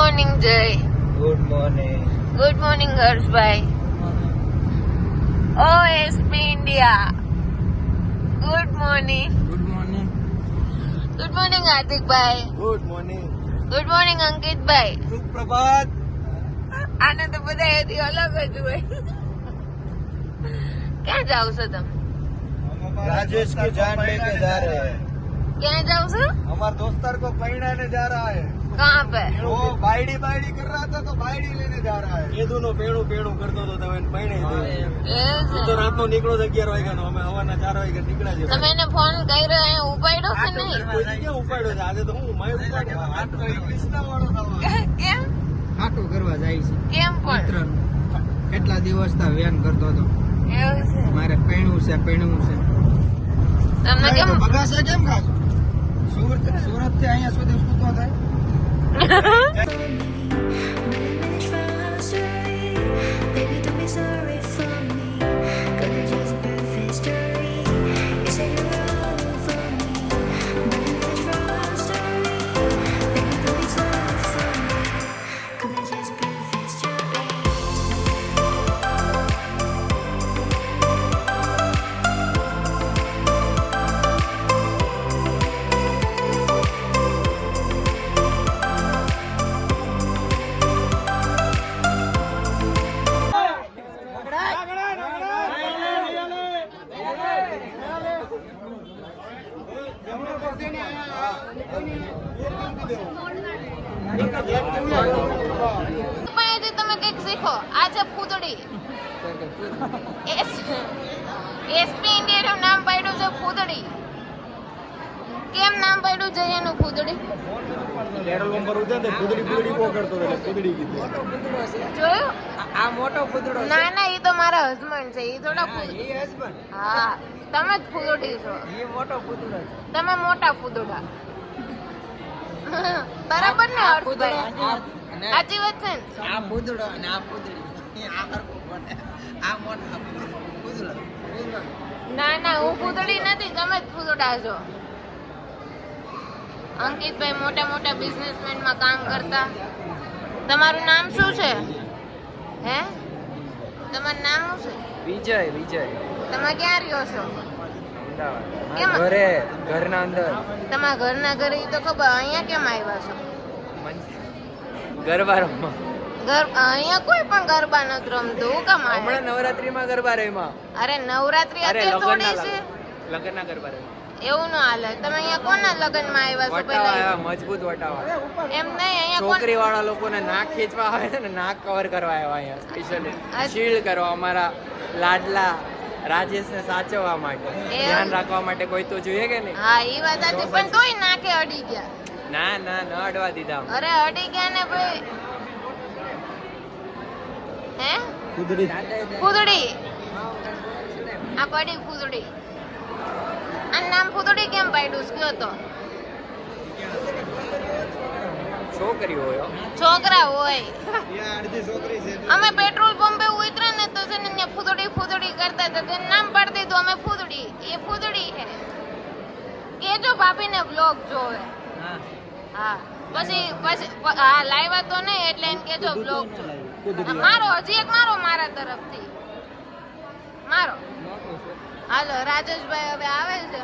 Morning જય. Good morning. Good morning હર્ષભાઈ. OSP India. Good morning. Good morning. Good morning હાર્દિકભાઈ. Good morning. Good morning અંકિતભાઈ. સુપ્રભાત. આને તો બધા એથી અલગ જ હોય. ક્યાં જાવ છો તમે? राजेश की जान लेके जा रहे हैं. ક્યાં જાવ છો? हमारे दोस्तार को पहनाने जा रहा है. कहाँ पे? वो बायडी बायडी कर रहा था तो बायडी लेने जा रहा है. ये दोनों पेड़ू पेड़ू करतो तो તમે પૈણે દે. એવું તો છે. રાતનો નીકળો 11 વાગ્યાનો અમે હવાના 4 વાગે નીકળ્યા છે. તમે એને ફોન કર્યો એ ઉપાડ્યો કે નહીં? કોઈ ક્યાં ઉપાડ્યો છે આજે તો હું મેં ઉપાડ્યો. આ તો ઇંગ્લિશના વાળો થવા. કેમ? આટો કરવા જાય છે કેમ પણ? મિત્રનું. કેટલા દિવસ તા વેન કરતો હતો એવું છે. મારે પૈણું છે તમને કેમ? બગાસા કેમ ખાશો? સુરત થી અહીંયા સુધી સૂતો થાય. Baby, don't be sorry for me. Gonna just prove history. You say you're all for me. But it's story. Baby, don't be sorry for me. Gonna just prove history. પાસેથી તમે કંઈક શીખો. આ છે ફૂદડી. એસપી ઇન્ડિયાનું નામ પાડ્યું છે ફૂદડી. કેમ નામ પાડ્યું છે એનું ફૂદડી? પેટ્રોલ પંપ પર ઉતરે તો કુદડી કો કરતો એટલે કુદડી કીધું. જોયું? આ મોટો ફૂદડો છે. ના ના, એ તો મારા હસબન્ડ છે. એ થોડા ઈ husband. હા, તમે જ ફૂદડી છો. ઈ મોટો ફૂદડો છે. તમે મોટા ફૂદડા. બરાબર ને હર્ષભાઈ? સાચી વાત છે ને? આ ફૂદડો અને આ ફૂદડી. આ હરખું બને. આ મોટો ફૂદડો. ના ના, હું ફૂદડી નથી. તમે જ ફૂદડા છો. અંકિતભાઈ મોટા મોટા બિઝનેસમેન માં કામ કરતા. તમારું નામ શું છે? હે? તમારું નામ શું છે? વિજય તમે ક્યાં રહ્યો છો? કેમ? ઘરના અંદર તમારા ઘરના ઘરે ઈ તો ખબર. અહીંયા કેમ આવ્યા છો? ગરબા રમવા. અહીંયા કોઈ પણ ગરબા નથી રમતું. હું કામ આવે? હમણાં નવરાત્રીમાં ગરબા રમ્યા. અરે નવરાત્રી અત્યારે થોડી છે. લગ્નના ગરબા રમ્યા. એવું ન હાલે. તમે અહીંયા કોના લગ્નમાં આવ્યા છો? વટાવા પહેલા આવ્યા, મજબૂત વટાવા. એમ નહીં, અહીંયા કોણ? છોકરી વાળા લોકોને નાક ખીચવા આવે છે ને, નાક કવર કરવા આવ્યા અહીંયા સ્પેશિયલી. શીલ્ડ કરવા અમારા લાડલા રાજેશને સાચવવા માટે, ધ્યાન રાખવા માટે કોઈ તો જોઈએ કે નહીં? હા, ઈ વાત સાચી. પણ તોય નાકે અડી ગયા. ના ન અડવા દીધા. અરે અડી ગયા ને ભાઈ. હે? કુદડી ફૂદડી. આ પડી ફૂદડી. આ નામ ફૂદડી કેમ પાડ્યું છે? કયો તો. છોકરી હોય છોકરા હોય. અડધી છોકરી છે. અમે પેટ્રોલ પંપે ઉતર્યા ને તો છે ને ત્યાં ફૂદડી ફૂદડી કરતા હતા. તો નામ પાડી દીધું અમે ફૂદડી. એ ફૂદડી છે. કેજો ભાભીને બ્લોગ જોવે. હા, પછી હા લાવ્યા તો નહીં એટલે એમ કેજો બ્લોગ જો. મારો હજી એક મારો મારા તરફથી મારો. હાલો રાજેશભાઈ હવે આવે છે.